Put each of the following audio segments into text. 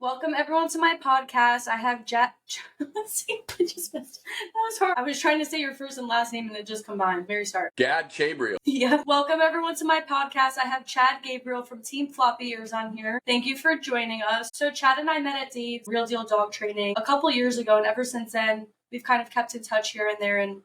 Welcome everyone to my podcast. I have Let's see, I just missed. That was hard. I was trying to say your first and last name and it just combined. Mary start. Gabriel. Yeah. Welcome everyone to my podcast. I have Gabriel from Team Floppy ears on here. Thank you for joining us. So Chad and I met at Dave's Real Deal Dog Training a couple years ago, and ever since then we've kind of kept in touch here and there and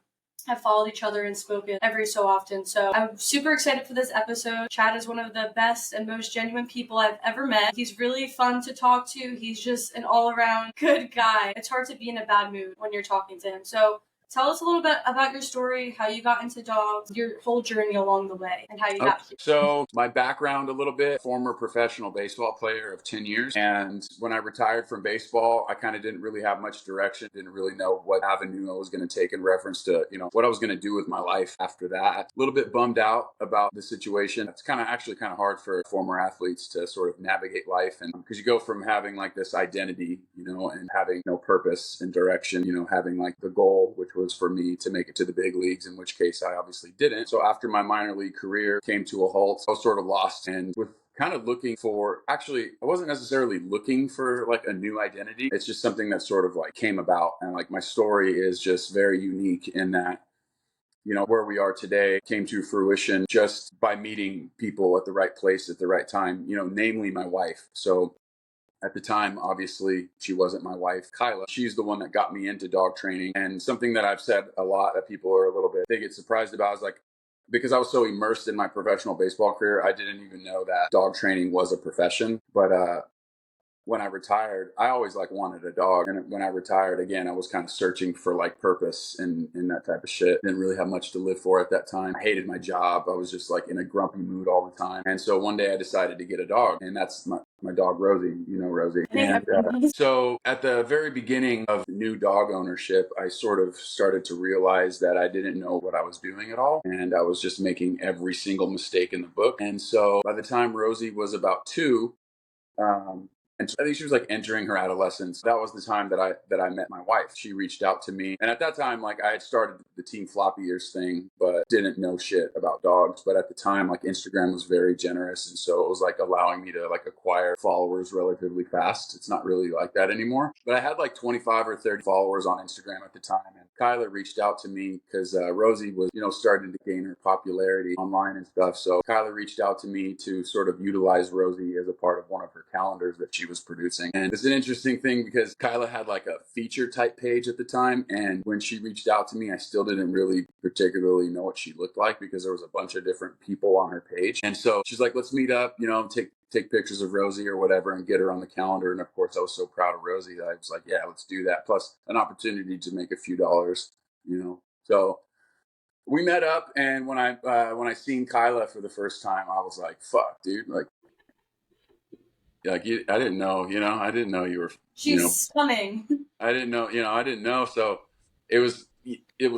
have followed each other and spoken every so often. So I'm super excited for this episode. Chad is one of the best and most genuine people I've ever met. He's really fun to talk to. He's just an all-around good guy. It's hard to be in a bad mood when you're talking to him. So tell us a little bit about your story, how you got into dogs, your whole journey along the way, and how you got here. So my background a little bit, former professional baseball player of 10 years. And when I retired from baseball, I kind of didn't really have much direction, didn't really know what avenue I was going to take in reference to, what I was going to do with my life after that. A little bit bummed out about the situation. It's kind of hard for former athletes to sort of navigate life. And because you go from having like this identity, and having no purpose and direction, having like the goal, which was for me to make it to the big leagues, in which case I obviously didn't. So after my minor league career came to a halt, I was sort of lost and with kind of looking for, actually, I wasn't necessarily looking for like a new identity. It's just something that sort of like came about. And like my story is just very unique in that, where we are today came to fruition just by meeting people at the right place at the right time, namely my wife. So at the time, obviously, she wasn't my wife, Kyla. She's the one that got me into dog training. And something that I've said a lot that people are a little bit, they get surprised about is like, because I was so immersed in my professional baseball career, I didn't even know that dog training was a profession. But when I retired, I always like wanted a dog. And when I retired, again, I was kind of searching for like purpose and that type of shit. Didn't really have much to live for at that time. I hated my job. I was just like in a grumpy mood all the time. And so one day I decided to get a dog, and that's my dog, Rosie, Rosie. And so at the very beginning of new dog ownership, I sort of started to realize that I didn't know what I was doing at all. And I was just making every single mistake in the book. And so by the time Rosie was about 2, and I think she was like entering her adolescence. That was the time that I met my wife. She reached out to me. And at that time, like I had started the Team Floppy Ears thing, but didn't know shit about dogs. But at the time, like Instagram was very generous. And so it was like allowing me to like acquire followers relatively fast. It's not really like that anymore. But I had like 25 or 30 followers on Instagram at the time. And Kyla reached out to me because Rosie was, starting to gain her popularity online and stuff. So Kyla reached out to me to sort of utilize Rosie as a part of one of her calendars that she was producing. And it's an interesting thing because Kyla had like a feature type page at the time. And when she reached out to me, I still didn't really particularly know what she looked like because there was a bunch of different people on her page. And so she's like, let's meet up, take pictures of Rosie or whatever and get her on the calendar. And of course I was so proud of Rosie that I was like, yeah, let's do that. Plus an opportunity to make a few dollars, So we met up, and when I seen Kyla for the first time, I was like, fuck, dude, like I didn't know, I didn't know you were, She's stunning. I didn't know. So it was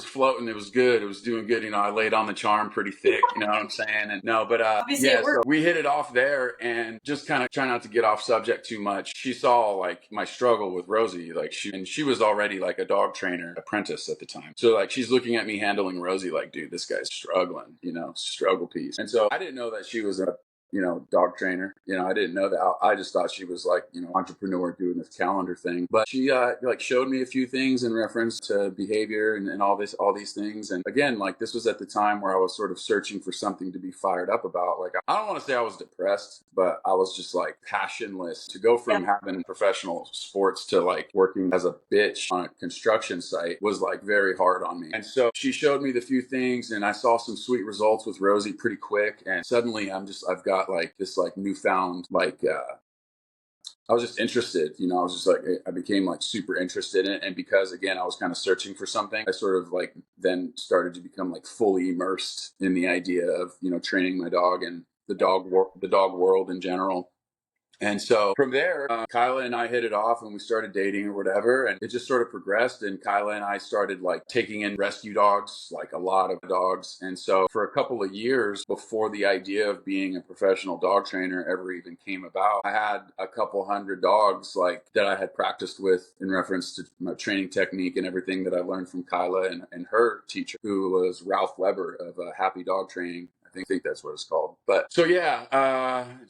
floating. It was good. It was doing good. I laid on the charm pretty thick, you know what I'm saying? And so we hit it off there, and just kind of try not to get off subject too much. She saw like my struggle with Rosie, like she was already like a dog trainer apprentice at the time. So like, she's looking at me handling Rosie like, dude, this guy's struggling, struggle piece. And so I didn't know that she was a dog trainer. I didn't know that. I just thought she was like, entrepreneur doing this calendar thing. But she like showed me a few things in reference to behavior and all these things. And again, like this was at the time where I was sort of searching for something to be fired up about. Like, I don't want to say I was depressed, but I was just like passionless. To go from having professional sports to like working as a bitch on a construction site was like very hard on me. And so she showed me the few things, and I saw some sweet results with Rosie pretty quick. And suddenly I've got like this like newfound like I was just interested, I was just like, I became like super interested in it. And because again, I was kind of searching for something, I sort of like then started to become like fully immersed in the idea of, training my dog and the dog world in general. And so from there, Kyla and I hit it off and we started dating or whatever. And it just sort of progressed. And Kyla and I started like taking in rescue dogs, like a lot of dogs. And so for a couple of years before the idea of being a professional dog trainer ever even came about, I had a couple hundred dogs like that I had practiced with in reference to my training technique and everything that I learned from Kyla and her teacher, who was Ralph Weber of Happy Dog Training. I think that's what it's called. But so yeah,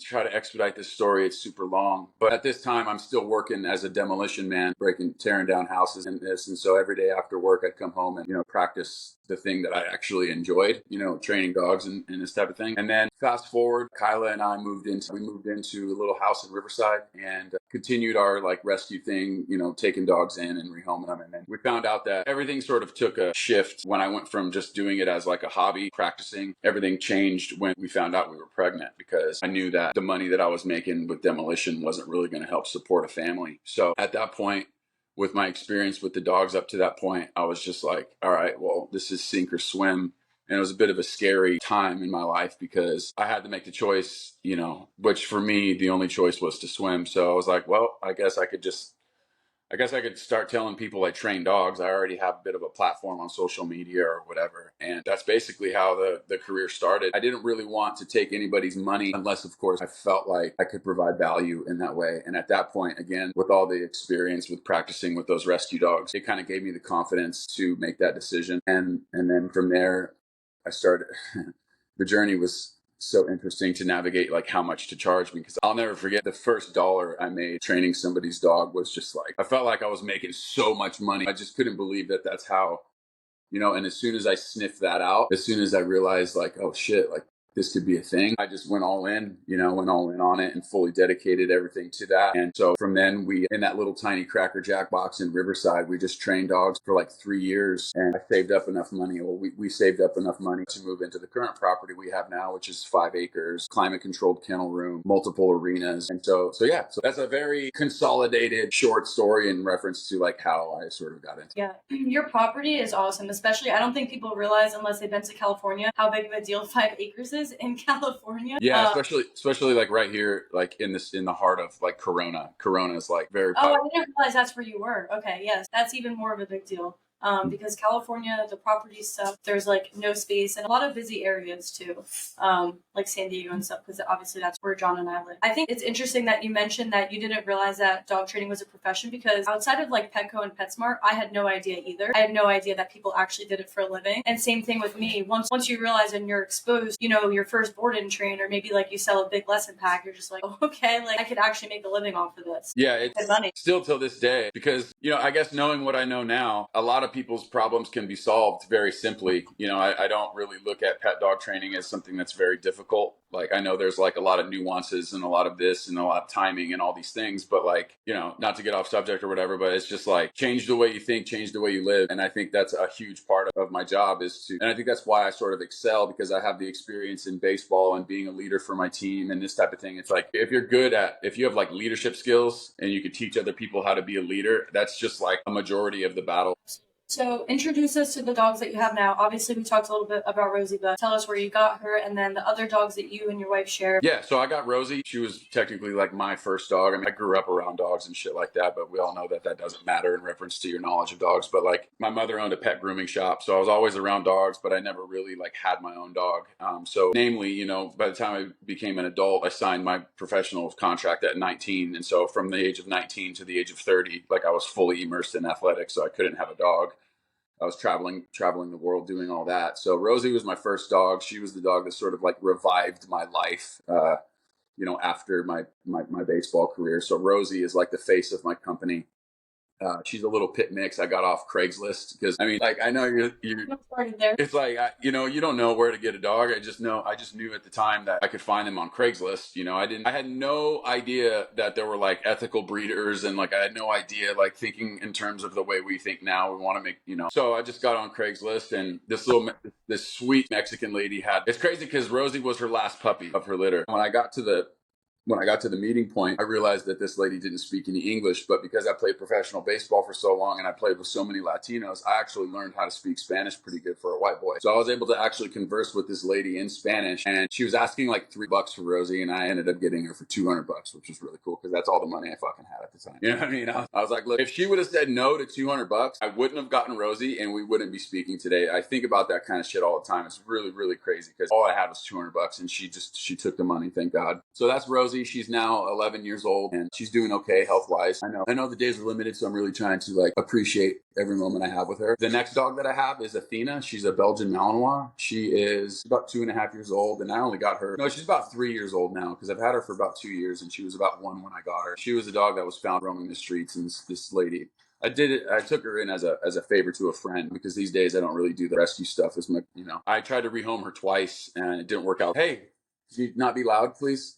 try to expedite this story. It's super long. But at this time, I'm still working as a demolition man, tearing down houses and this. And so every day after work, I'd come home and, practice the thing that I actually enjoyed, training dogs and this type of thing. And then fast forward, Kyla and I moved into a little house in Riverside and continued our like rescue thing, taking dogs in and rehoming them. And then we found out that everything sort of took a shift when I went from just doing it as like a hobby, practicing. Everything changed when we found out we were pregnant, because I knew that the money that I was making with demolition wasn't really going to help support a family. So at that point, with my experience with the dogs up to that point, I was just like, all right, well, this is sink or swim. And it was a bit of a scary time in my life because I had to make the choice, which for me, the only choice was to swim. So I was like, well, I guess I could start telling people I train dogs. I already have a bit of a platform on social media or whatever. And that's basically how the career started. I didn't really want to take anybody's money unless, of course, I felt like I could provide value in that way. And at that point, again, with all the experience with practicing with those rescue dogs, it kind of gave me the confidence to make that decision. And then from there, I started, the journey was so interesting to navigate, like how much to charge me, because I'll never forget the first dollar I made training somebody's dog was just like, I felt like I was making so much money. I just couldn't believe that that's how, and as soon as I sniffed that out, as soon as I realized like, oh shit, like this could be a thing, I just went all in on it and fully dedicated everything to that. And so from then in that little tiny Cracker Jack box in Riverside, we just trained dogs for like 3 years, and I saved up enough money. Well, we saved up enough money to move into the current property we have now, which is 5 acres, climate controlled kennel room, multiple arenas. And so that's a very consolidated short story in reference to like how I sort of got into it. Yeah, your property is awesome, especially I don't think people realize unless they've been to California how big of a deal 5 acres is in California. Yeah, especially like right here, like in the heart of like Corona. Corona is like very popular. I didn't realize that's where you were. Okay, yes, that's even more of a big deal. Because California, the property stuff, there's like no space and a lot of busy areas too, like San Diego and stuff, because obviously that's where John and I live. I think it's interesting that you mentioned that you didn't realize that dog training was a profession, because outside of like Petco and PetSmart, I had no idea either. I had no idea that people actually did it for a living. And same thing with me. Once you realize and you're exposed, your first board and train, or maybe like you sell a big lesson pack, you're just like, oh, okay, like I could actually make a living off of this. Yeah, it's money still till this day, because I guess knowing what I know now, a lot of people's problems can be solved very simply. I don't really look at pet dog training as something that's very difficult. Like, I know there's like a lot of nuances and a lot of this and a lot of timing and all these things, but like, not to get off subject or whatever, but it's just like change the way you think, change the way you live. And I think that's a huge part of my job and I think that's why I sort of excel, because I have the experience in baseball and being a leader for my team and this type of thing. It's like, if you have like leadership skills and you could teach other people how to be a leader, that's just like a majority of the battle. So introduce us to the dogs that you have now. Obviously, we talked a little bit about Rosie, but tell us where you got her and then the other dogs that you and your wife share. Yeah, so I got Rosie. She was technically like my first dog. I mean, I grew up around dogs and shit like that, but we all know that doesn't matter in reference to your knowledge of dogs. But like, my mother owned a pet grooming shop, so I was always around dogs, but I never really like had my own dog. So namely, by the time I became an adult, I signed my professional contract at 19. And so from the age of 19 to the age of 30, like I was fully immersed in athletics, so I couldn't have a dog. I was traveling the world doing all that. So Rosie was my first dog. She was the dog that sort of like revived my life, after my baseball career. So Rosie is like the face of my company. She's a little pit mix I got off Craigslist, because I mean, like, I know you're there. It's like, you don't know where to get a dog. I just knew at the time that I could find them on Craigslist. I had no idea that there were like ethical breeders, and like I had no idea, like, thinking in terms of the way we think now. We want to make, so I just got on Craigslist, and this sweet Mexican lady it's crazy because Rosie was her last puppy of her litter. When I got to the meeting point, I realized that this lady didn't speak any English, but because I played professional baseball for so long and I played with so many Latinos, I actually learned how to speak Spanish pretty good for a white boy. So I was able to actually converse with this lady in Spanish, and she was asking like $3 for Rosie, and I ended up getting her for $200, which was really cool because that's all the money I fucking had at the time. You know what I mean? I was like, look, if she would have said no to $200, I wouldn't have gotten Rosie and we wouldn't be speaking today. I think about that kind of shit all the time. It's really, really crazy because all I had was $200 and she took the money, thank God. So that's Rosie. Rosie, she's now 11 years old and she's doing okay health-wise. I know the days are limited, so I'm really trying to like appreciate every moment I have with her. The next dog that I have is Athena. She's a Belgian Malinois. She is about 2.5 years old, and I only got her. No, she's about 3 years old now because I've had her for about 2 years, and she was about 1 when I got her. She was a dog that was found roaming the streets, and this lady. I did it. I took her in as a favor to a friend because these days I don't really do the rescue stuff as much. I tried to rehome her twice and it didn't work out. Hey, can you not be loud, please?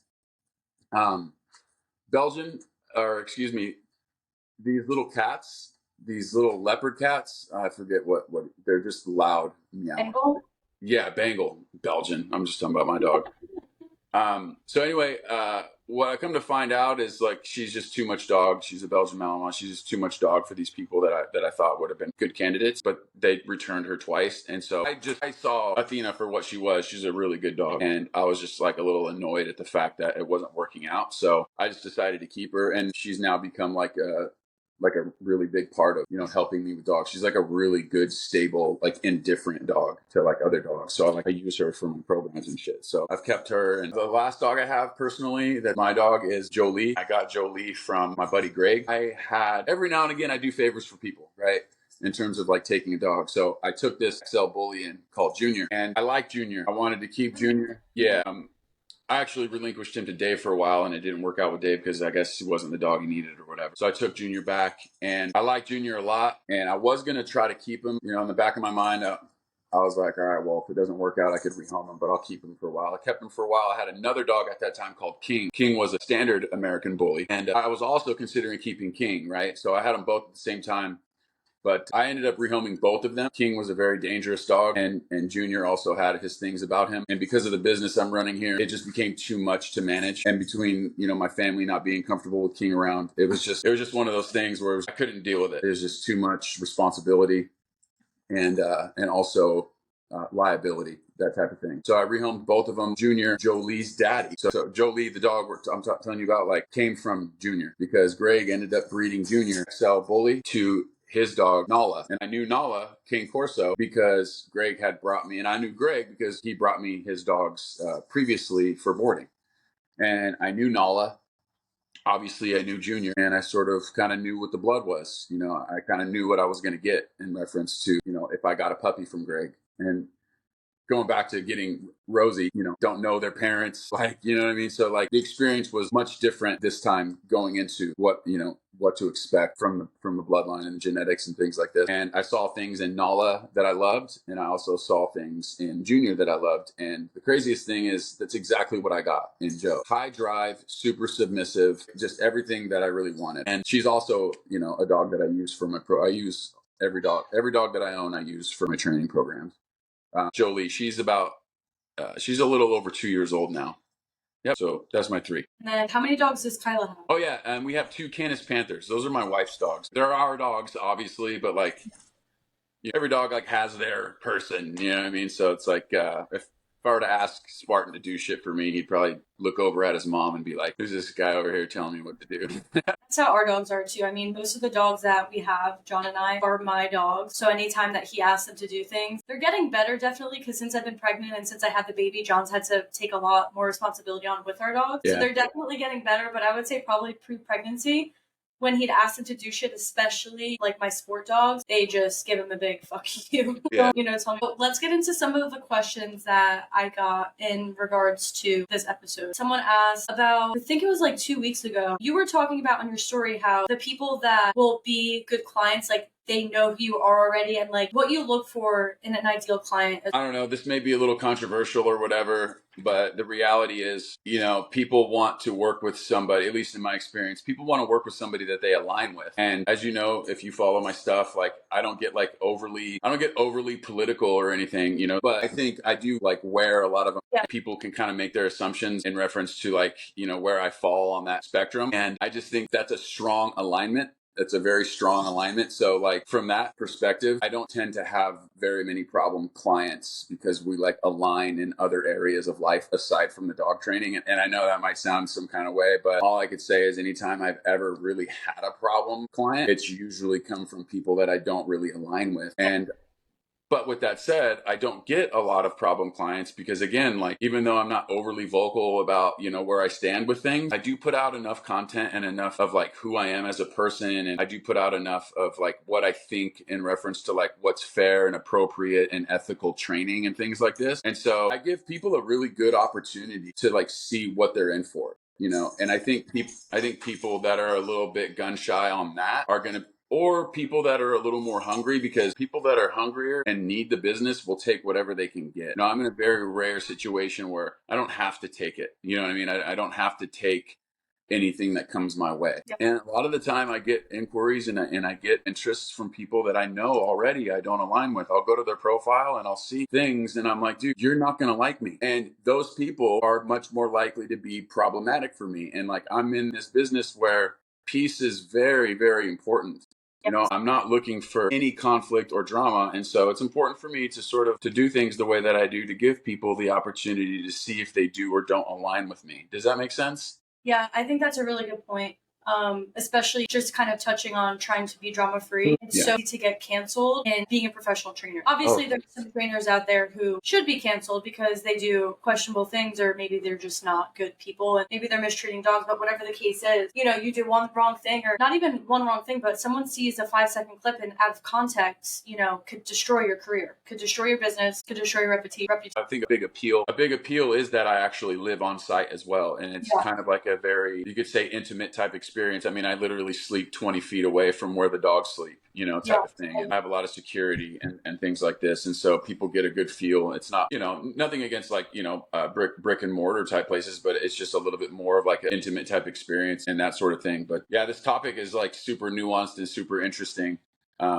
Belgian, or excuse me, these little cats, these little leopard cats. I forget what they're just loud. Meow. Bengal? Yeah, Bengal, Belgian. I'm just talking about my dog. So anyway, what I come to find out is like she's just too much dog. She's a Belgian Malinois. She's just too much dog for these people that I thought would have been good candidates, but they returned her twice. And so I saw Athena for what she was. She's a really good dog, and I was just like a little annoyed at the fact that it wasn't working out. So I just decided to keep her, and she's now become like a really big part of, helping me with dogs. She's like a really good, stable, like indifferent dog to like other dogs. So I use her for my programs and shit. So I've kept her. And the last dog I have personally, that my dog is Jolie. I got Jolie from my buddy Greg. Every now and again, I do favors for people, right? In terms of like taking a dog. So I took this XL bully in called Junior, and I like Junior. I wanted to keep Junior. Yeah. I actually relinquished him to Dave for a while, and it didn't work out with Dave because I guess he wasn't the dog he needed or whatever. So I took Junior back, and I like Junior a lot, and I was going to try to keep him. In the back of my mind, I was like, all right, well, if it doesn't work out, I could rehome him, but I'll keep him for a while. I kept him for a while. I had another dog at that time called King. King was a standard American bully, and I was also considering keeping King, right? So I had them both at the same time. But I ended up rehoming both of them. King was a very dangerous dog, and Junior also had his things about him. And because of the business I'm running here, it just became too much to manage. And between, my family not being comfortable with King around, it was just one of those things where I couldn't deal with it. It was just too much responsibility and also liability, that type of thing. So I rehomed both of them. Junior, Jolie's daddy. So Jolie, the dog I'm telling you about, like, came from Junior because Greg ended up breeding Junior XL bully to his dog Nala. And I knew Nala, King Corso, because Greg had brought me, and I knew Greg because he brought me his dogs previously for boarding. And I knew Nala. Obviously, I knew Junior, and I sort of kind of knew what the blood was. I kind of knew what I was going to get in reference to, if I got a puppy from Greg. And going back to getting Rosie, don't know their parents, like, you know what I mean? So like the experience was much different this time going into what to expect from the bloodline and the genetics and things like this. And I saw things in Nala that I loved, and I also saw things in Junior that I loved. And the craziest thing is that's exactly what I got in Joe. High drive, super submissive, just everything that I really wanted. And she's also, a dog that I use for I use every dog that I own, I use for my training programs. Jolie, she's a little over 2 years old now. Yep. So that's my 3. And then how many dogs does Kyla have? Oh yeah, and we have 2 Canis Panthers. Those are my wife's dogs. They're our dogs, obviously, but like every dog like has their person. You know what I mean? So it's like if I were to ask Spartan to do shit for me, he'd probably look over at his mom and be like, "Who's this guy over here telling me what to do?" That's how our dogs are too. I mean, most of the dogs that we have, John and I, are my dogs. So anytime that he asks them to do things, they're getting better, definitely, because since I've been pregnant and since I had the baby, John's had to take a lot more responsibility on with our dogs. Yeah. So they're definitely getting better, but I would say probably pre-pregnancy, when he'd ask them to do shit, especially like my sport dogs, they just give him a big fuck you. Yeah. Tell me. But let's get into some of the questions that I got in regards to this episode. Someone asked about, I think it was like 2 weeks ago, you were talking about on your story how the people that will be good clients, like they know who you are already, and like what you look for in an ideal client. I don't know, this may be a little controversial or whatever, but the reality is, people want to work with somebody, at least in my experience, people want to work with somebody that they align with. And as you know, if you follow my stuff, like I don't get overly political or anything, but I think I do like where a lot of people can kind of make their assumptions in reference to like, where I fall on that spectrum. And I just think that's a strong alignment. It's a very strong alignment. So like from that perspective, I don't tend to have very many problem clients because we like align in other areas of life aside from the dog training. And I know that might sound some kind of way, but all I could say is anytime I've ever really had a problem client, it's usually come from people that I don't really align with. And But with that said, I don't get a lot of problem clients because, again, like, even though I'm not overly vocal about, where I stand with things, I do put out enough content and enough of like who I am as a person. And I do put out enough of like what I think in reference to like what's fair and appropriate and ethical training and things like this. And so I give people a really good opportunity to like see what they're in for. And I think people that are a little bit gun shy on that are going to, or people that are a little more hungry, because people that are hungrier and need the business will take whatever they can get. Now, I'm in a very rare situation where I don't have to take it. You know what I mean? I don't have to take anything that comes my way. Yep. And a lot of the time I get inquiries and I get interests from people that I know already I don't align with. I'll go to their profile and I'll see things and I'm like, dude, you're not going to like me. And those people are much more likely to be problematic for me. And like, I'm in this business where peace is very, very important. I'm not looking for any conflict or drama. And so it's important for me to sort of to do things the way that I do, to give people the opportunity to see if they do or don't align with me. Does that make sense? Yeah, I think that's a really good point. Especially just kind of touching on trying to be drama free. It's so easy to get canceled in being a professional trainer. Obviously, there's some trainers out there who should be canceled because they do questionable things, or maybe they're just not good people and maybe they're mistreating dogs. But whatever the case is, you do one wrong thing, or not even one wrong thing, but someone sees a 5-second clip and out of context, could destroy your career, could destroy your business, could destroy your reputation. I think a big appeal is that I actually live on site as well. And it's kind of like a very, you could say, intimate type experience. I mean, I literally sleep 20 feet away from where the dogs sleep, type of thing. And I have a lot of security and things like this. And so people get a good feel. It's not, nothing against like, brick and mortar type places, but it's just a little bit more of like an intimate type experience and that sort of thing. But yeah, this topic is like super nuanced and super interesting.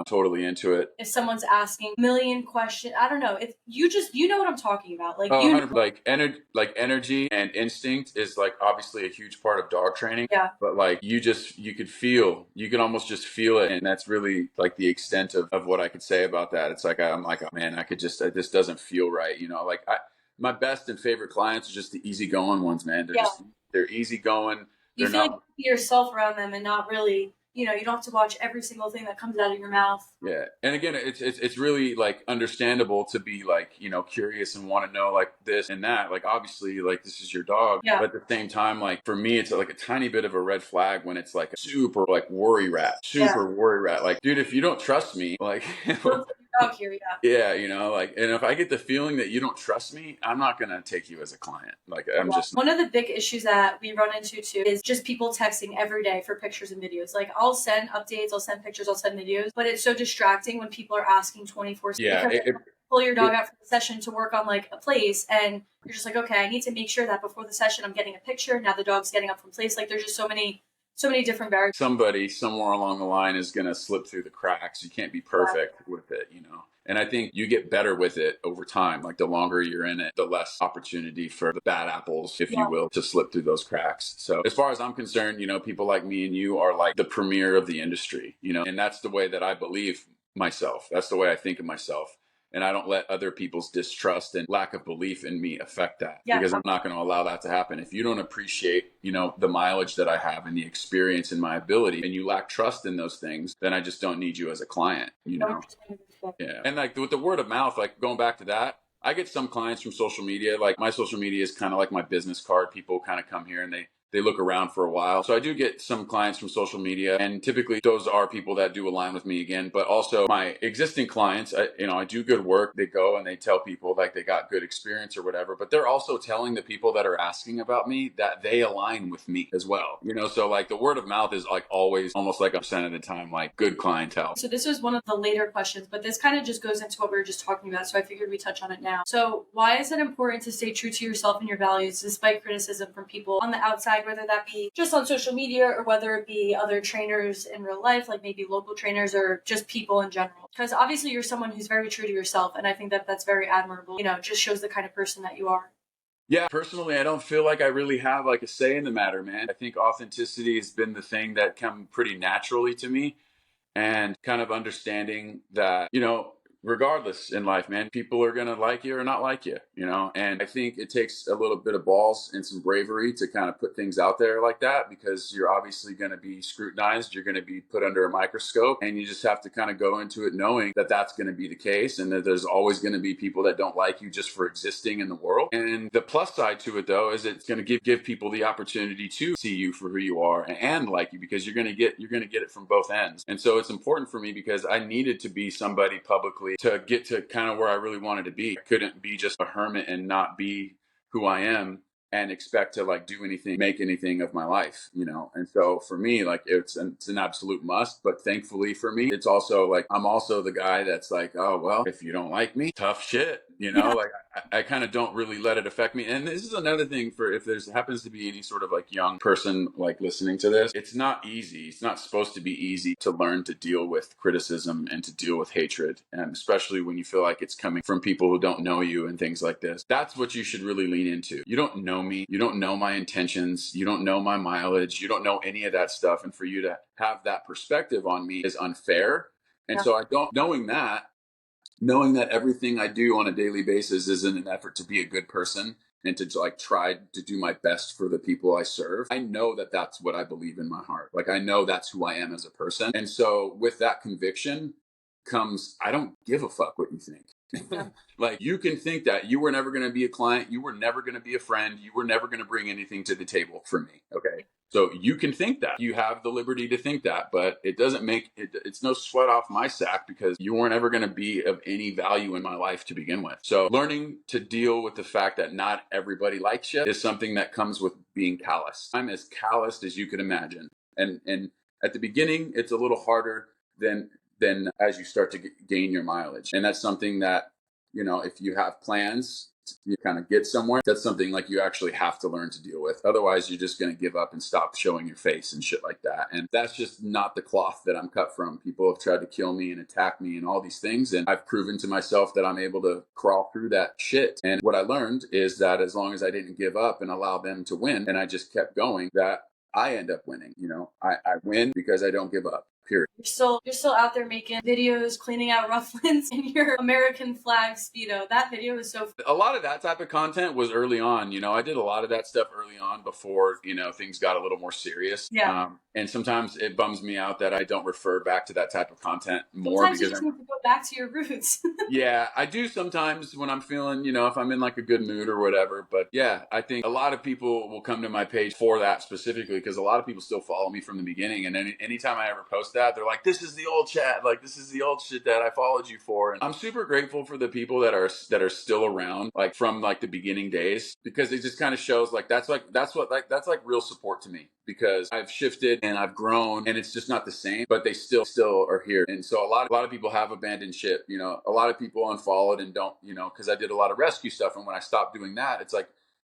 Totally into it. If someone's asking a million questions, I don't know. If you know what I'm talking about. Like, energy and instinct is like obviously a huge part of dog training. Yeah. But like you can almost just feel it. And that's really like the extent of what I could say about that. It's like, I'm like, oh man, this doesn't feel right. My best and favorite clients are just the easygoing ones, man. They're easygoing. You feel like you yourself around them and not really, you don't have to watch every single thing that comes out of your mouth. Yeah. And again, it's really like understandable to be like, curious and want to know like this and that. Like, obviously, like this is your dog. Yeah. But at the same time, like for me, it's like a tiny bit of a red flag when it's like a super like worry rat. Like, dude, if you don't trust me, like dog here, yeah, like, and if I get the feeling that you don't trust me, I'm not gonna take you as a client. Like, I'm just one of the big issues that we run into too is just people texting every day for pictures and videos. Like, I'll send updates, I'll send pictures, I'll send videos, but it's so distracting when people are asking 24/7. Yeah, pull your dog out for the session to work on like a place, and you're just like, okay, I need to make sure that before the session I'm getting a picture. Now the dog's getting up from place. Like, there's just so many different variables. Somebody somewhere along the line is going to slip through the cracks. You can't be perfect with it, And I think you get better with it over time. Like, the longer you're in it, the less opportunity for the bad apples, if you will, to slip through those cracks. So as far as I'm concerned, people like me and you are like the premier of the industry, and that's the way that I believe myself. That's the way I think of myself. And I don't let other people's distrust and lack of belief in me affect that, because I'm not going to allow that to happen. If you don't appreciate, the mileage that I have and the experience and my ability, and you lack trust in those things, then I just don't need you as a client, Yeah. And like with the word of mouth, like going back to that, I get some clients from social media. Like, my social media is kind of like my business card. People kind of come here and they look around for a while. So I do get some clients from social media, and typically those are people that do align with me again. But also my existing clients, I do good work. They go and they tell people like they got good experience or whatever, but they're also telling the people that are asking about me that they align with me as well. So like the word of mouth is like always almost like a percent of the time, like good clientele. So this was one of the later questions, but this kind of just goes into what we were just talking about. So I figured we touch on it now. So why is it important to stay true to yourself and your values despite criticism from people on the outside? Whether that be just on social media or whether it be other trainers in real life, like maybe local trainers or just people in general. Because obviously you're someone who's very true to yourself. And I think that that's very admirable. It just shows the kind of person that you are. Yeah, personally, I don't feel like I really have like a say in the matter, man. I think authenticity has been the thing that come pretty naturally to me, and kind of understanding that, regardless in life, man, people are going to like you or not like you, and I think it takes a little bit of balls and some bravery to kind of put things out there like that, because you're obviously going to be scrutinized, you're going to be put under a microscope, and you just have to kind of go into it knowing that that's going to be the case, and that there's always going to be people that don't like you just for existing in the world. And the plus side to it, though, is it's going to give people the opportunity to see you for who you are and like you, because you're going to get it from both ends. And so it's important for me, because I needed to be somebody publicly to get to kind of where I really wanted to be. I couldn't be just a hermit and not be who I am and expect to like do anything, make anything of my life, And so for me, like it's an absolute must. But thankfully for me, it's also like I'm also the guy that's like, oh well, if you don't like me, tough shit, Yeah. Like I kind of don't really let it affect me. And this is another thing for if there's happens to be any sort of like young person like listening to this, it's not easy. It's not supposed to be easy to learn to deal with criticism and to deal with hatred, and especially when you feel like it's coming from people who don't know you and things like this. That's what you should really lean into. You don't know me. You don't know my intentions. You don't know my mileage. You don't know any of that stuff. And for you to have that perspective on me is unfair. And Yeah. so I don't, knowing that everything I do on a daily basis is in an effort to be a good person and to like try to do my best for the people I serve. I know that that's what I believe in my heart. Like I know that's who I am as a person. And so with that conviction comes, I don't give a fuck what you think. Yeah. Like you can think that you were never going to be a client, you were never going to be a friend, you were never going to bring anything to the table for me. Okay. So you can think that. You have the liberty to think that, but it doesn't make it, it's no sweat off my sack, because you weren't ever going to be of any value in my life to begin with. So learning to deal with the fact that not everybody likes you is something that comes with being callous. I'm as calloused as you could imagine. And at the beginning, it's a little harder than as you start to gain your mileage. And that's something that, if you have plans, you kind of get somewhere, that's something like you actually have to learn to deal with. Otherwise, you're just going to give up and stop showing your face and shit like that. And that's just not the cloth that I'm cut from. People have tried to kill me and attack me and all these things. And I've proven to myself that I'm able to crawl through that shit. And what I learned is that as long as I didn't give up and allow them to win, and I just kept going, that I end up winning. I win because I don't give up. Period. You're still out there making videos, cleaning out roughlins in your American flag Speedo. That video is so A lot of that type of content was early on. I did a lot of that stuff early on before, things got a little more serious. Yeah. And sometimes it bums me out that I don't refer back to that type of content more. Sometimes you because just need to go back to your roots. Yeah, I do sometimes when I'm feeling, if I'm in like a good mood or whatever. But yeah, I think a lot of people will come to my page for that specifically, because a lot of people still follow me from the beginning. And anytime I ever post that, they're like, this is the old chat. Like, this is the old shit that I followed you for. And I'm super grateful for the people that are still around, like from like the beginning days, because it just kind of shows like, that's like real support to me, because I've shifted and I've grown, and it's just not the same, but they still are here. And so a lot of people have abandoned ship. A lot of people unfollowed and don't, because I did a lot of rescue stuff. And when I stopped doing that, it's like,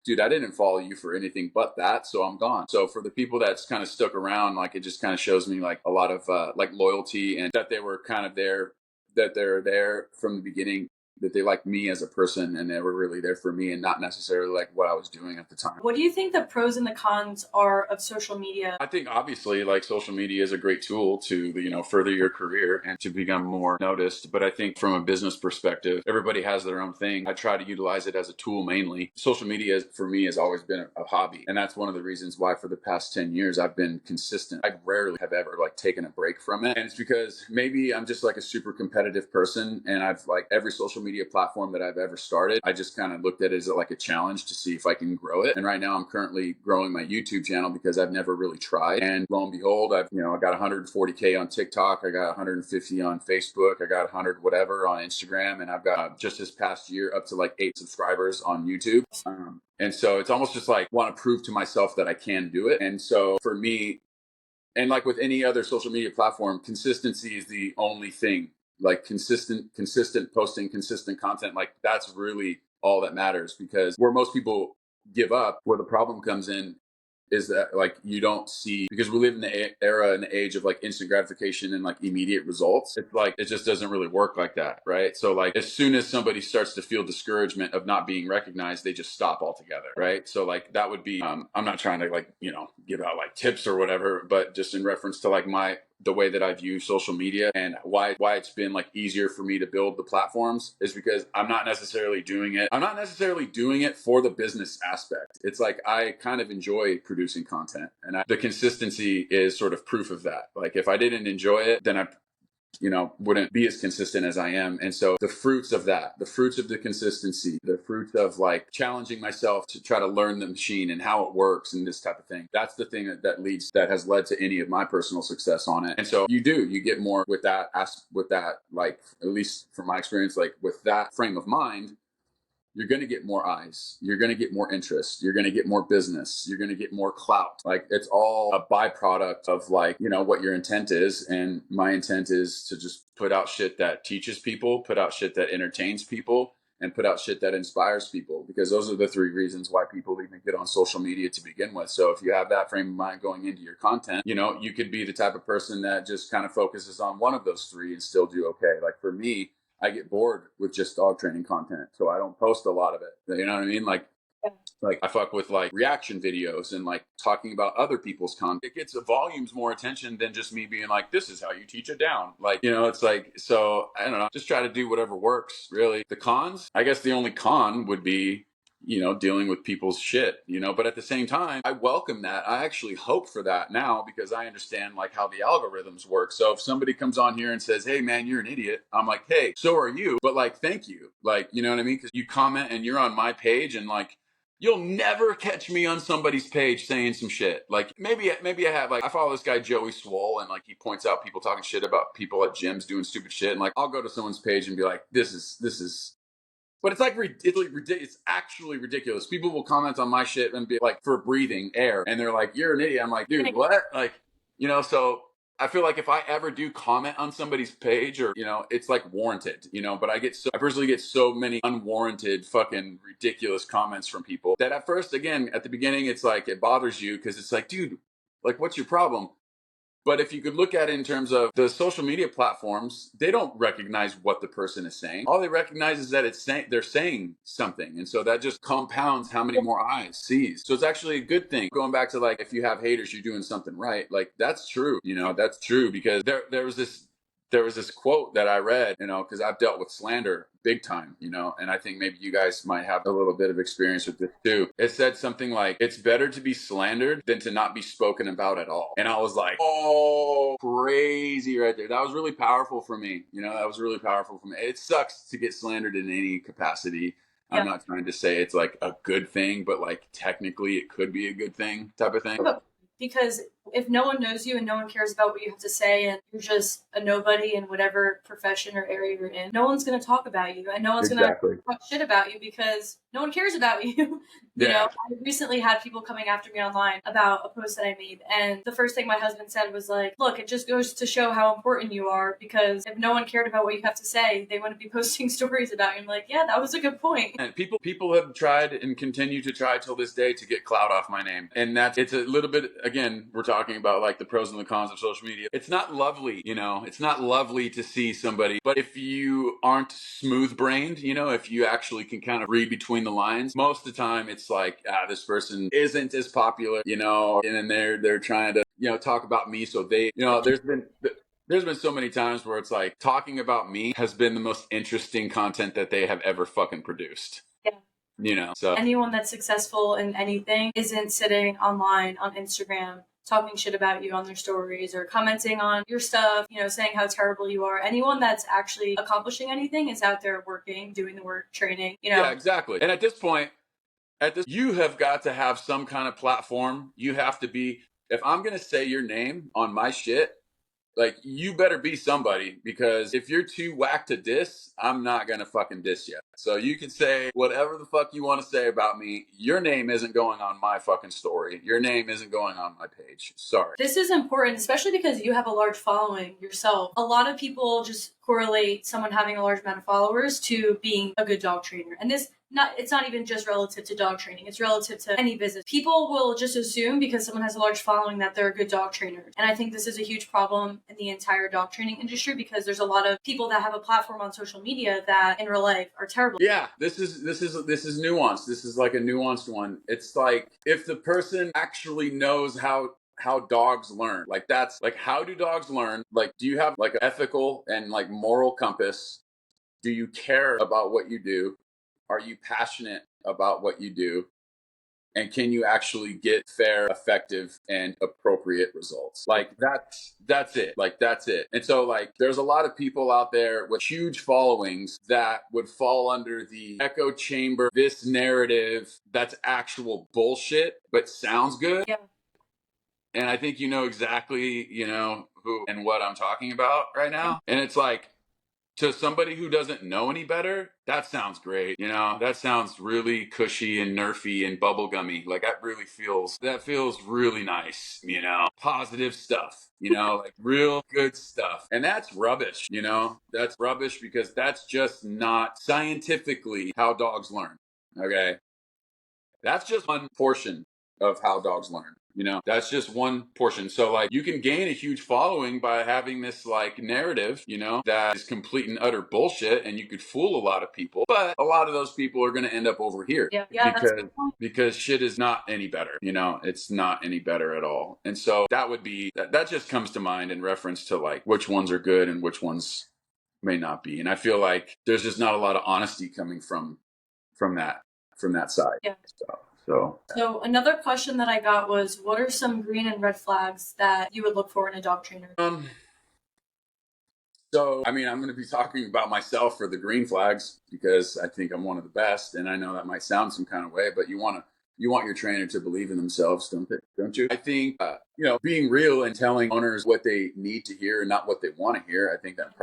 dude, I didn't follow you for anything but that, so I'm gone. So for the people that's kind of stuck around, like, it just kind of shows me like a lot of like loyalty, and that they were kind of there, that they're there from the beginning, that they liked me as a person, and they were really there for me and not necessarily like what I was doing at the time. What do you think the pros and the cons are of social media? I think obviously like social media is a great tool to, further your career and to become more noticed. But I think from a business perspective, everybody has their own thing. I try to utilize it as a tool mainly. Social media for me has always been a hobby. And that's one of the reasons why for the past 10 years, I've been consistent. I rarely have ever like taken a break from it. And it's because maybe I'm just like a super competitive person, and I've like every social media platform that I've ever started, I just kind of looked at it as like a challenge to see if I can grow it. And right now I'm currently growing my YouTube channel because I've never really tried. And lo and behold, I got 140K on TikTok. I got 150 on Facebook. I got 100 whatever on Instagram. And I've got just this past year up to like 8 subscribers on YouTube. And so it's almost just like want to prove to myself that I can do it. And so for me, and like with any other social media platform, consistency is the only thing. Like consistent posting, consistent content, like that's really all that matters. Because where most people give up, where the problem comes in, is that like you don't see, because we live in the era and the age of like instant gratification and like immediate results. It's like it just doesn't really work like that, right? So like as soon as somebody starts to feel discouragement of not being recognized, they just stop altogether, right? So like that would be I'm not trying to like give out like tips or whatever, but just in reference to like my the way that I view social media and why it's been like easier for me to build the platforms is because I'm not necessarily doing it for the business aspect. It's like I kind of enjoy producing content, and the consistency is sort of proof of that. Like if I didn't enjoy it, then I wouldn't be as consistent as I am. And so the fruits of that, the fruits of the consistency, the fruits of like challenging myself to try to learn the machine and how it works and this type of thing. That's the thing that has led to any of my personal success on it. And so you get more with that, like, at least from my experience, like with that frame of mind, you're going to get more eyes. You're going to get more interest. You're going to get more business. You're going to get more clout. Like it's all a byproduct of like, what your intent is. And my intent is to just put out shit that teaches people, put out shit that entertains people, and put out shit that inspires people, because those are the three reasons why people even get on social media to begin with. So if you have that frame of mind going into your content, you could be the type of person that just kind of focuses on one of those three and still do okay. Like for me, I get bored with just dog training content, so I don't post a lot of it. You know what I mean? Like I fuck with like reaction videos and like talking about other people's content. It gets volumes more attention than just me being like, this is how you teach it down. Like, it's like, so I don't know, just try to do whatever works, really. The cons, I guess the only con would be, dealing with people's shit, but at the same time, I welcome that. I actually hope for that now because I understand like how the algorithms work. So if somebody comes on here and says, hey man, you're an idiot, I'm like, hey, so are you, but like, thank you. Like, you know what I mean? Because you comment and you're on my page, and like, you'll never catch me on somebody's page saying some shit. Like maybe I have, like, I follow this guy Joey Swole, and like he points out people talking shit about people at gyms doing stupid shit, and like I'll go to someone's page and be like, this is but it's like it's actually ridiculous. People will comment on my shit and be like, for breathing air, and they're like, you're an idiot. I'm like, dude, what? Like, so I feel like if I ever do comment on somebody's page, or it's like warranted, but I personally get so many unwarranted fucking ridiculous comments from people that at first, again, at the beginning, it's like it bothers you because it's like, dude, like, what's your problem? But if you could look at it in terms of the social media platforms, they don't recognize what the person is saying. All they recognize is that they're saying something. And so that just compounds how many more eyes sees. So it's actually a good thing. Going back to like, if you have haters, you're doing something right. Like that's true. That's true, because there was this quote that I read, because I've dealt with slander big time, and I think maybe you guys might have a little bit of experience with this too. It said something like, it's better to be slandered than to not be spoken about at all. And I was like, oh, crazy right there. That was really powerful for me. That was really powerful for me. It sucks to get slandered in any capacity. Yeah. I'm not trying to say it's like a good thing, but like technically it could be a good thing type of thing. Because if no one knows you and no one cares about what you have to say, and you're just a nobody in whatever profession or area you're in, no one's going to talk about you, and no one's going to talk shit about you because no one cares about you. I recently had people coming after me online about a post that I made, and the first thing my husband said was like, look, it just goes to show how important you are, because if no one cared about what you have to say, they wouldn't be posting stories about you. I'm like, yeah, that was a good point. And people have tried and continue to try till this day to get clout off my name, and it's a little bit, again, we're talking about like the pros and the cons of social media. It's not lovely, it's not lovely to see somebody, but if you aren't smooth brained, if you actually can kind of read between the lines, most of the time it's like, this person isn't as popular, and then they're trying to, talk about me. So they, there's been so many times where it's like, talking about me has been the most interesting content that they have ever fucking produced. Yeah. So anyone that's successful in anything isn't sitting online on Instagram talking shit about you on their stories or commenting on your stuff, saying how terrible you are. Anyone that's actually accomplishing anything is out there working, doing the work, training, Yeah, exactly. And at this point, you have got to have some kind of platform. You have to be, if I'm going to say your name on my shit, like, you better be somebody, because if you're too whack to diss, I'm not going to fucking diss you. So you can say whatever the fuck you want to say about me. Your name isn't going on my fucking story. Your name isn't going on my page. Sorry. This is important, especially because you have a large following yourself. A lot of people just correlate someone having a large amount of followers to being a good dog trainer. And it's not even just relative to dog training. It's relative to any business. People will just assume because someone has a large following that they're a good dog trainer. And I think this is a huge problem in the entire dog training industry, because there's a lot of people that have a platform on social media that in real life are terrible. Yeah, this is nuanced. This is like a nuanced one. It's like, if the person actually knows how how dogs learn. Like that's like, how do dogs learn? Like, do you have like an ethical and like moral compass? Do you care about what you do? Are you passionate about what you do? And can you actually get fair, effective, and appropriate results? Like that's it. Like that's it. And so like there's a lot of people out there with huge followings that would fall under the echo chamber, this narrative that's actual bullshit, but sounds good. Yeah. And I think you know exactly, who and what I'm talking about right now. And it's like, to somebody who doesn't know any better, that sounds great. That sounds really cushy and nerfy and bubblegummy. Like that feels really nice, positive stuff, like real good stuff. And that's rubbish, that's rubbish because that's just not scientifically how dogs learn. Okay. That's just one portion of how dogs learn. That's just one portion. So like you can gain a huge following by having this like narrative, that is complete and utter bullshit, and you could fool a lot of people. But a lot of those people are going to end up over here. Yeah, that's a because good point. because shit is not any better. It's not any better at all. And so that would be that just comes to mind in reference to like which ones are good and which ones may not be. And I feel like there's just not a lot of honesty coming from that side. Yeah. So another question that I got was, what are some green and red flags that you would look for in a dog trainer? So, I mean, I'm going to be talking about myself for the green flags because I think I'm one of the best, and I know that might sound some kind of way, but you want your trainer to believe in themselves, don't you? I think, being real and telling owners what they need to hear and not what they want to hear. I think that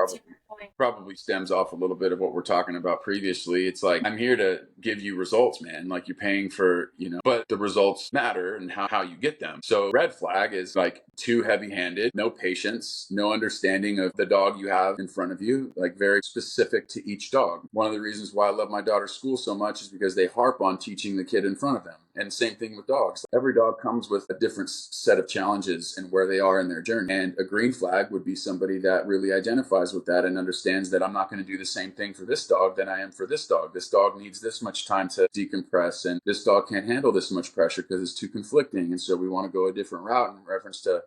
probably stems off a little bit of what we're talking about previously. It's like, I'm here to give you results, man. Like you're paying for, but the results matter and how you get them. So red flag is like too heavy-handed, no patience, no understanding of the dog you have in front of you, like very specific to each dog. One of the reasons why I love my daughter's school so much is because they harp on teaching the kid in front of them. And same thing with dogs. Every dog comes with a different set of challenges and where they are in their journey. And a green flag would be somebody that really identifies with that and understands that I'm not going to do the same thing for this dog than I am for this dog. This dog needs this much time to decompress, and this dog can't handle this much pressure because it's too conflicting. And so we want to go a different route in reference to,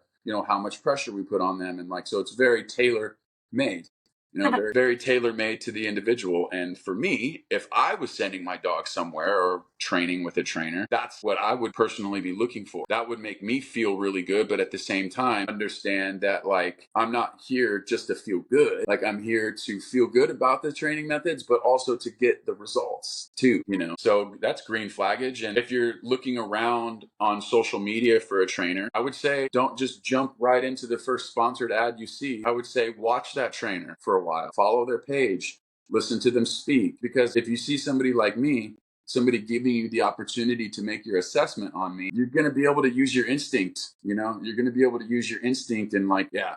how much pressure we put on them. And like, so it's very tailor made. Very, very tailor-made to the individual. And for me, if I was sending my dog somewhere or training with a trainer, that's what I would personally be looking for. That would make me feel really good, but at the same time, understand that like, I'm not here just to feel good. Like I'm here to feel good about the training methods, but also to get the results too, So that's green flaggage. And if you're looking around on social media for a trainer, I would say don't just jump right into the first sponsored ad you see. I would say watch that trainer for a while, follow their page, listen to them speak. Because if you see somebody like me, somebody giving you the opportunity to make your assessment on me, you're going to be able to use your instinct. You're going to be able to use your instinct. And like, yeah,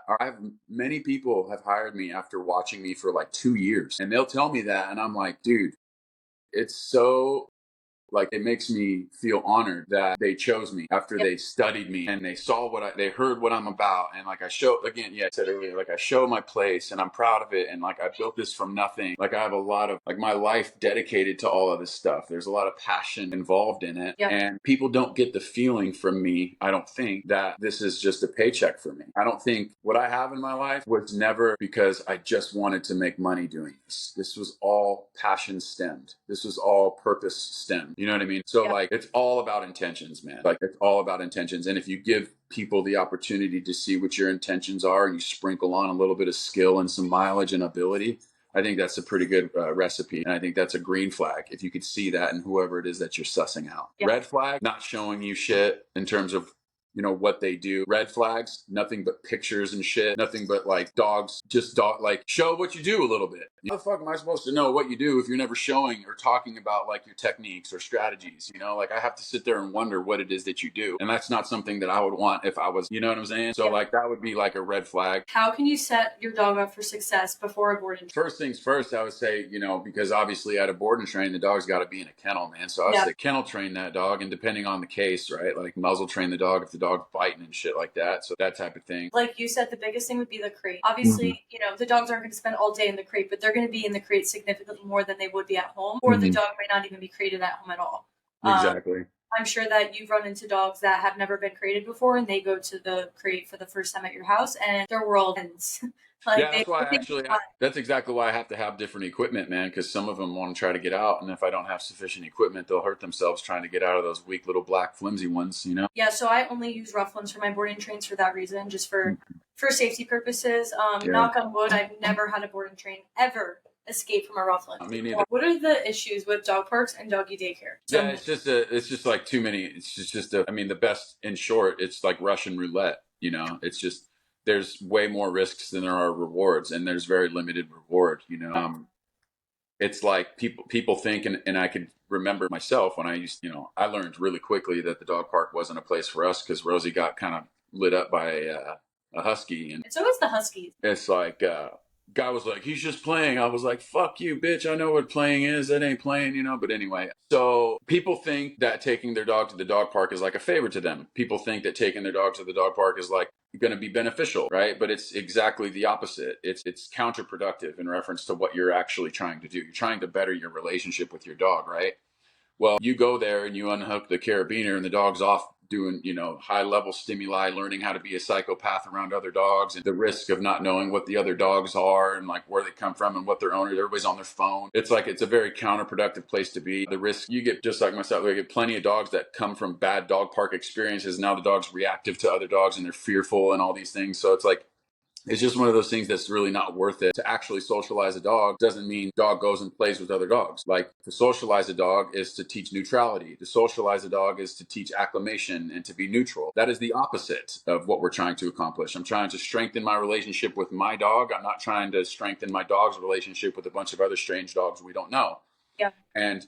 many people have hired me after watching me for like 2 years, and they'll tell me that. And I'm like, dude, it's so like, it makes me feel honored that they chose me after they studied me and they saw they heard what I'm about. And like I said earlier, like I show my place and I'm proud of it. And like I built this from nothing. Like I have a lot of like my life dedicated to all of this stuff. There's a lot of passion involved in it. Yeah. And people don't get the feeling from me, I don't think, that this is just a paycheck for me. I don't think what I have in my life was never because I just wanted to make money doing this. This was all passion stemmed. This was all purpose stemmed. You know what I mean? So like, it's all about intentions, man. Like it's all about intentions. And if you give people the opportunity to see what your intentions are and you sprinkle on a little bit of skill and some mileage and ability, I think that's a pretty good recipe. And I think that's a green flag if you could see that in whoever it is that you're sussing out. Yeah. Red flag, not showing you shit in terms of what they do. Red flags, nothing but pictures and shit. Nothing but like dogs, like show what you do a little bit. How the fuck am I supposed to know what you do if you're never showing or talking about like your techniques or strategies? Like I have to sit there and wonder what it is that you do. And that's not something that I would want if I was, you know what I'm saying? So like that would be like a red flag. How can you set your dog up for success before a board and train? First things first, I would say, because obviously at a board and train, the dog's got to be in a kennel, man. So I would say kennel train that dog, and depending on the case, right? Like muzzle train the dog if the dog's biting and shit like that. So that type of thing. Like you said, the biggest thing would be the crate. Obviously, the dogs aren't going to spend all day in the crate, but they're going to be in the crate significantly more than they would be at home, or the dog might not even be crated at home at all. Exactly. I'm sure that you've run into dogs that have never been crated before, and they go to the crate for the first time at your house, and their world ends. Yeah, Like that's why they think it's fine. that's exactly why I have to have different equipment, man, because some of them want to try to get out. And if I don't have sufficient equipment, they'll hurt themselves trying to get out of those weak little black flimsy ones, you know? Yeah, so I only use rough ones for my boarding trains for that reason, just for safety purposes. Yeah. Knock on wood, I've never had a boarding train ever escape from a rough one. I mean, neither. What are the issues with dog parks and doggy daycare? Yeah, it's just like too many. It's just I mean, the best, in short, it's like Russian roulette, you know? It's just, there's way more risks than there are rewards, and there's very limited reward, you know? It's like people think, and I could remember myself when I used, you know, I learned really quickly that the dog park wasn't a place for us because Rosie got kind of lit up by a husky, and It's always the huskies. it's like guy was like, he's just playing. I was like, fuck you, bitch, I know what playing is. That ain't playing, you know. But anyway, so people think that taking their dog to the dog park is like a favor to them. People think that taking their dog to the dog park is like going to be beneficial, right? But it's exactly the opposite. It's counterproductive in reference to what you're actually trying to do. You're trying to better your relationship with your dog, right? Well, you go there and you unhook the carabiner and the dog's off doing, you know, high level stimuli, learning how to be a psychopath around other dogs, and the risk of not knowing what the other dogs are and like where they come from and what their owner, everybody's on their phone. It's like, it's a very counterproductive place to be. The risk you get, just like myself, we get plenty of dogs that come from bad dog park experiences. Now the dog's reactive to other dogs and they're fearful and all these things. So it's like, it's just one of those things that's really not worth it. To actually socialize a dog doesn't mean dog goes and plays with other dogs. Like, to socialize a dog is to teach neutrality. To socialize a dog is to teach acclimation and to be neutral. That is the opposite of what we're trying to accomplish. I'm trying to strengthen my relationship with my dog. I'm not trying to strengthen my dog's relationship with a bunch of other strange dogs we don't know. Yeah. And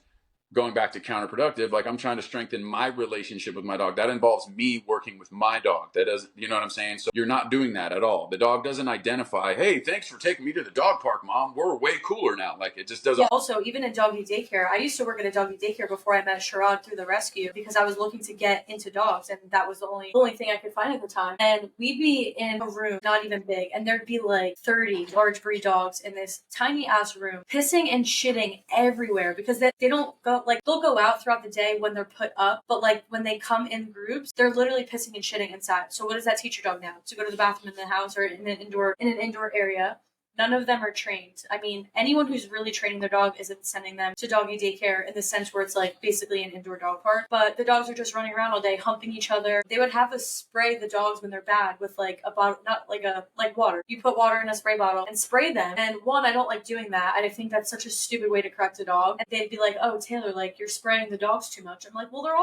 going back to counterproductive, like, I'm trying to strengthen my relationship with my dog. That involves me working with my dog. That doesn't, you know what I'm saying? So you're not doing that at all. The dog doesn't identify, hey, thanks for taking me to the dog park, Mom. We're way cooler now. Like, it just doesn't. Yeah, also, even in doggy daycare, I used to work at a doggy daycare before I met Sherrod through the rescue because I was looking to get into dogs, and that was the only thing I could find at the time. And we'd be in a room, not even big, and there'd be like 30 large breed dogs in this tiny ass room, pissing and shitting everywhere because they don't go, like, they'll go out throughout the day when they're put up, but like when they come in groups, they're literally pissing and shitting inside. So what does that teach your dog now? To go to the bathroom in the house or in an indoor area. None of them are trained. I mean, anyone who's really training their dog isn't sending them to doggy daycare in the sense where it's like basically an indoor dog park. But the dogs are just running around all day, humping each other. They would have us spray the dogs when they're bad with like a bottle, not like water. You put water in a spray bottle and spray them. And one, I don't like doing that. I think that's such a stupid way to correct a dog. And they'd be like, oh, Taylor, like, you're spraying the dogs too much. I'm like, well, they're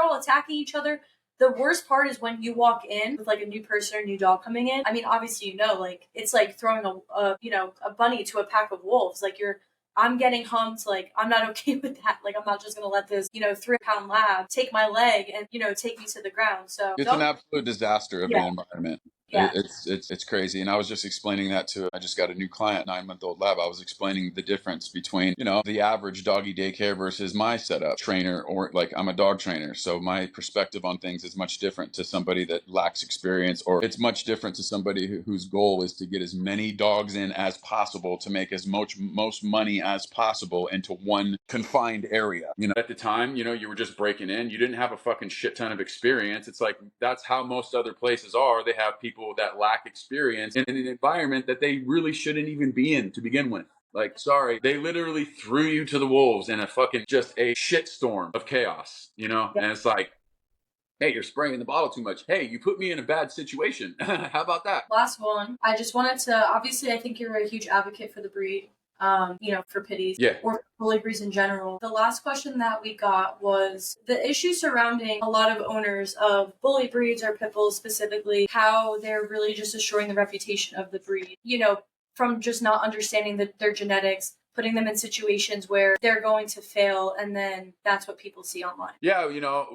all attacking each other. The worst part is when you walk in with like a new person or new dog coming in. I mean, obviously, you know, like, it's like throwing a bunny to a pack of wolves. Like, I'm getting humped. Like, I'm not okay with that. Like, I'm not just going to let this, 3-pound lab take my leg and, take me to the ground. So it's an absolute disaster of an environment. Yeah. It's crazy. And I was just explaining that I just got a new client, 9-month-old lab. I was explaining the difference between, the average doggy daycare versus my setup trainer, or like, I'm a dog trainer. So my perspective on things is much different to somebody that lacks experience, or it's much different to somebody whose goal is to get as many dogs in as possible to make as most money as possible into one confined area. At the time, you were just breaking in. You didn't have a fucking shit ton of experience. It's like, that's how most other places are. They have people that lack experience in an environment that they really shouldn't even be in to begin with. Like, sorry, they literally threw you to the wolves in a fucking just a shitstorm of chaos, And it's like, hey, you're spraying the bottle too much. Hey, you put me in a bad situation. How about that? Last one. I just wanted to, obviously, I think you're a huge advocate for the breed. For pitties or bully breeds in general. The last question that we got was the issue surrounding a lot of owners of bully breeds or pit bulls specifically, how they're really just destroying the reputation of the breed, from just not understanding their genetics, putting them in situations where they're going to fail, and then that's what people see online. Yeah,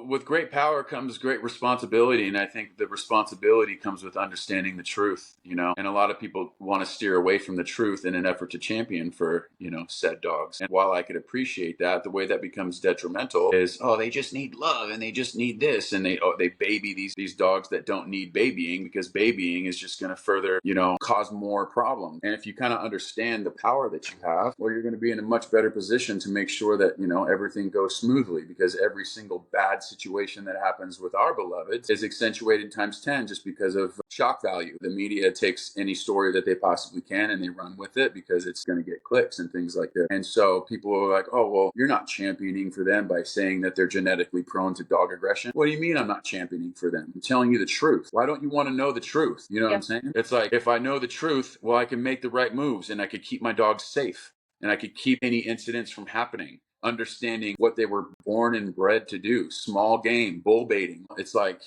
with great power comes great responsibility, and I think the responsibility comes with understanding the truth, and a lot of people want to steer away from the truth in an effort to champion for, said dogs. And while I could appreciate that, the way that becomes detrimental is, oh, they just need love and they just need this, and they baby these dogs that don't need babying, because babying is just going to further, cause more problems. And if you kind of understand the power that you have, well, you're going to be in a much better position to make sure that, everything goes smoothly, because every single bad situation that happens with our beloveds is accentuated times 10 just because of shock value. The media takes any story that they possibly can and they run with it because it's going to get clicks and things like that. And so people are like, oh, well, you're not championing for them by saying that they're genetically prone to dog aggression. What do you mean I'm not championing for them? I'm telling you the truth. Why don't you want to know the truth? You know what I'm saying? It's like, if I know the truth, well, I can make the right moves and I could keep my dogs safe and I could keep any incidents from happening. Understanding what they were born and bred to do, small game, bull baiting. It's like,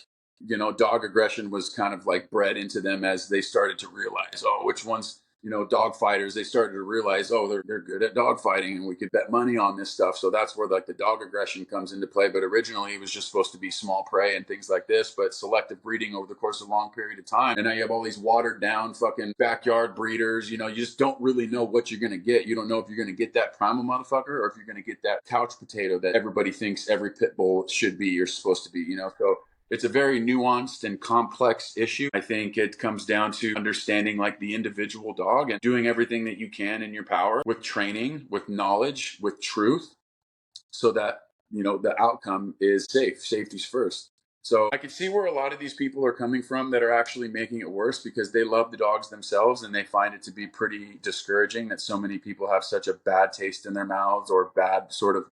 dog aggression was kind of like bred into them as they started to realize, oh, which ones, dog fighters, they started to realize, oh, they're good at dog fighting and we could bet money on this stuff. So that's where like the dog aggression comes into play. But originally it was just supposed to be small prey and things like this, but selective breeding over the course of a long period of time. And now you have all these watered down fucking backyard breeders. You just don't really know what you're going to get. You don't know if you're going to get that primal motherfucker or if you're going to get that couch potato that everybody thinks every pit bull should be or supposed to be, so it's a very nuanced and complex issue. I think it comes down to understanding like the individual dog and doing everything that you can in your power with training, with knowledge, with truth, so that, the outcome is safe. Safety's first. So I can see where a lot of these people are coming from that are actually making it worse because they love the dogs themselves and they find it to be pretty discouraging that so many people have such a bad taste in their mouths or bad sort of,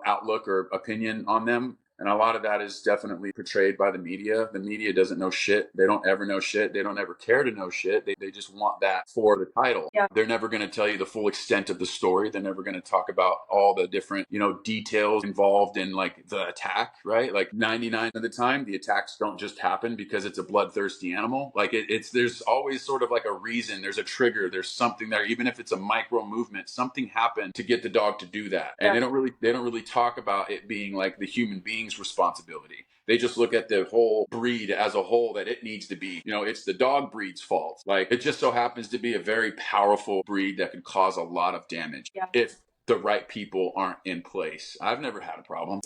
outlook or opinion on them. And a lot of that is definitely portrayed by the media. The media doesn't know shit. They don't ever know shit. They don't ever care to know shit. They just want that for the title. Yeah. They're never going to tell you the full extent of the story. They're never going to talk about all the different, details involved in like the attack, right? Like 99% of the time, the attacks don't just happen because it's a bloodthirsty animal. Like there's always sort of like a reason. There's a trigger. There's something there. Even if it's a micro movement, something happened to get the dog to do that. And they don't really talk about it being like the human being's responsibility. They just look at the whole breed as a whole, that it needs to be, it's the dog breed's fault. Like it just so happens to be a very powerful breed that could cause a lot of damage if the right people aren't in place. I've never had a problem.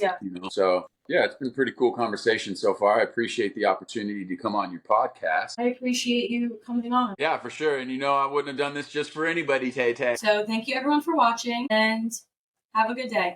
So yeah, it's been a pretty cool conversation so far. I appreciate the opportunity to come on your podcast. I appreciate you coming on. Yeah, for sure. And I wouldn't have done this just for anybody, Tay Tay. So thank you everyone for watching and have a good day.